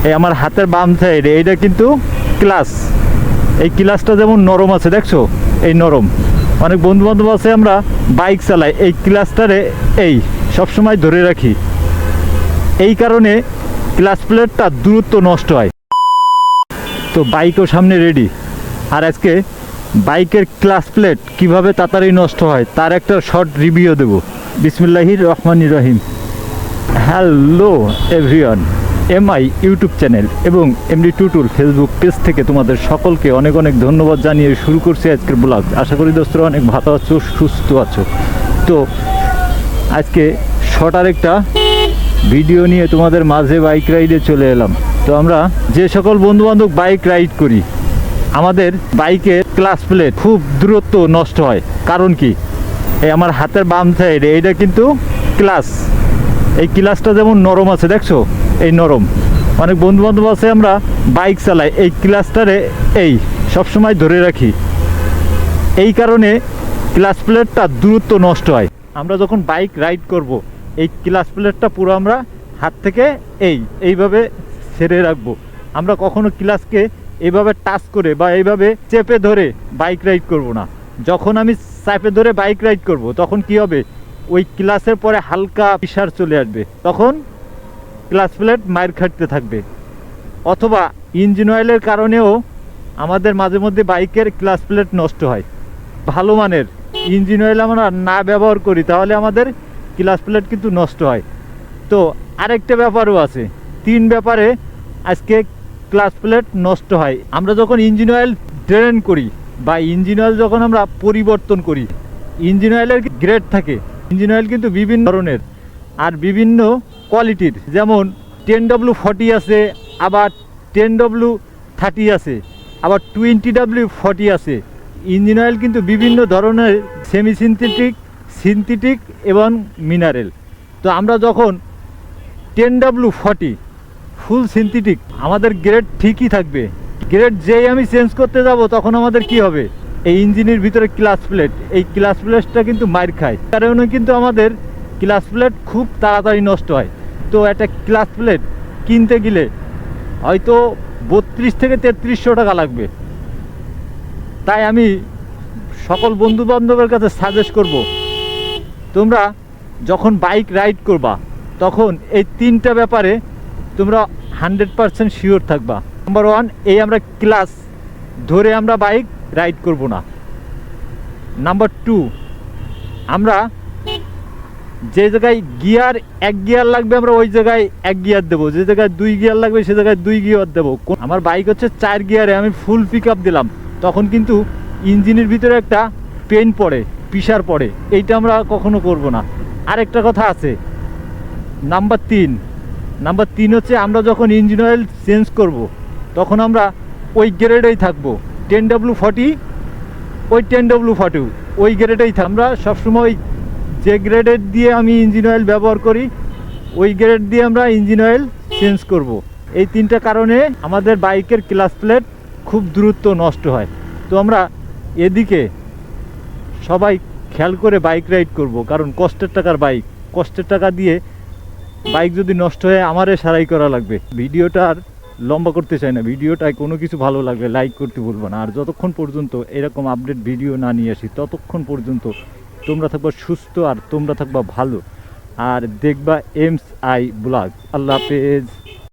এই আমার হাতের বাম সাইডে এইটা কিন্তু ক্লাস। এই ক্লাসটা যেমন নরম আছে, দেখছো এই নরম। অনেক বন্ধু বান্ধব আছে আমরা বাইক চালাই, এই ক্লাসটারে এই সবসময় ধরে রাখি, এই কারণে ক্লাস প্লেটটা দ্রুত নষ্ট হয়। তো বাইকও সামনে রেডি, আর আজকে বাইকের ক্লাস প্লেট কীভাবে তাড়াতাড়ি নষ্ট হয় তার একটা শর্ট রিভিউ দেবো। বিসমিল্লাহির রহমানির রহিম। Hello everyone, MI YouTube channel এবং এমডি টুটুল ফেসবুক পেজ থেকে তোমাদের সকলকে অনেক অনেক ধন্যবাদ জানিয়ে শুরু করছি আজকের ব্লগ। আশা করি দোস্তরা অনেক ভালো আছো, সুস্থ আছো। তো আজকে শর্ট আরেকটা ভিডিও নিয়ে তোমাদের মাঝে বাইক রাইডে চলে এলাম। তো আমরা যে সকল বন্ধুবান্ধব বাইক রাইড করি, আমাদের বাইকের ক্লাস প্লেট খুব দ্রুত নষ্ট হয়। কারণ কি, এই আমার হাতের বাম সাইডে এইটা কিন্তু ক্লাস। এই ক্লাসটা যেমন নরম আছে, দেখছো এই নরম। অনেক বন্ধু বান্ধব আছে আমরা বাইক চালাই, এই ক্লাসটারে এই সবসময় ধরে রাখি, এই কারণে ক্লাস প্লেটটা দ্রুত নষ্ট হয়। আমরা যখন বাইক রাইড করব, এই ক্লাস প্লেটটা পুরো আমরা হাত থেকে এইভাবে ছেড়ে রাখবো। আমরা কখনো ক্লাসকে এইভাবে টাচ করে বা এইভাবে চেপে ধরে বাইক রাইড করব না। যখন আমি চাপে ধরে বাইক রাইড করব, তখন কি হবে, ওই ক্লাসের পরে হালকা প্রেসার চলে আসবে, তখন ক্লাস প্লেট মাইর খাটতে থাকবে। অথবা ইঞ্জিন অয়েলের কারণেও আমাদের মাঝে মধ্যে বাইকের ক্লাস প্লেট নষ্ট হয়। ভালো মানের ইঞ্জিন অয়েল আমরা না ব্যবহার করি, তাহলে আমাদের ক্লাস প্লেট কিন্তু নষ্ট হয়। তো আরেকটা ব্যাপারও আছে, 3 ব্যাপারে আজকে ক্লাস প্লেট নষ্ট হয়। আমরা যখন ইঞ্জিন অয়েল ড্রেন করি বা ইঞ্জিন অয়েল যখন আমরা পরিবর্তন করি, ইঞ্জিন অয়েলের গ্রেড থাকে। ইঞ্জিন অয়েল কিন্তু বিভিন্ন ধরনের আর বিভিন্ন কোয়ালিটির, যেমন 10W40 আছে, আবার 10W30 আছে, আবার 20W40 আছে। ইঞ্জিন অয়েল কিন্তু বিভিন্ন ধরনের, সেমি সিনথেটিক, সিনথেটিক এবং মিনারেল। তো আমরা যখন 10W40 ফুল সিনথেটিক, আমাদের গ্রেড ঠিকই থাকবে। গ্রেড যেই আমি চেঞ্জ করতে যাব, তখন আমাদের কি হবে, এই ইঞ্জিনের ভিতরে ক্লাস প্লেট, এই ক্লাস প্লেটটা কিন্তু মাইর খায়, কারণে কিন্তু আমাদের ক্লাস প্লেট খুব তাড়াতাড়ি নষ্ট হয়। তো একটা ক্লাস প্লেট কিনতে গেলে হয়তো 32 থেকে 3300 টাকা লাগবে। তাই আমি সকল বন্ধু বান্ধবের কাছে সাজেস্ট করব, তোমরা যখন বাইক রাইড করবা, তখন এই 3টা ব্যাপারে তোমরা 100% শিওর থাকবা। নাম্বার 1, এই আমরা ক্লাস ধরে আমরা বাইক রাইড করব না। নাম্বার 2, আমরা যে জায়গায় গিয়ার 1 গিয়ার লাগবে, আমরা ওই জায়গায় 1 গিয়ার দেবো। যে জায়গায় 2 গিয়ার লাগবে, সে জায়গায় 2 গিয়ার দেবো। আমার বাইক হচ্ছে 4 গিয়ারে, আমি ফুল পিক আপ দিলাম, তখন কিন্তু ইঞ্জিনের ভিতরে একটা পেন পড়ে, প্রেসার পড়ে। এইটা আমরা কখনো করব না। আরেকটা কথা আছে, নাম্বার 3 হচ্ছে আমরা যখন ইঞ্জিন অয়েল চেঞ্জ করব, তখন আমরা ওই গ্রেডেই থাকবো। 10W40 ওই 10W40 ওই গ্রেডেই আমরা সবসময় যে গ্রেডের দিয়ে আমি ইঞ্জিন অয়েল ব্যবহার করি, ওই গ্রেড দিয়ে আমরা ইঞ্জিন অয়েল চেঞ্জ করব। এই 3টা কারণে আমাদের বাইকের ক্লাস প্লেট খুব দ্রুত নষ্ট হয়। তো আমরা এদিকে সবাই খেয়াল করে বাইক রাইড করব, কারণ কষ্টের টাকার বাইক, কষ্টের টাকা দিয়ে বাইক যদি নষ্ট হয় আমারে সারাই করা লাগবে। ভিডিওটা আর লম্বা করতে চাই না, ভিডিওটায় কোনো কিছু ভালো লাগলে লাইক করতে বলবো না। আর যতক্ষণ পর্যন্ত এরকম আপডেট ভিডিও না নিয়ে আসি, ততক্ষণ পর্যন্ত তোমরা থাকবা সুস্থ আর তোমরা থাকবা ভালো, আর দেখবা এমস আই ব্লগ। আল্লাহ হাফেজ।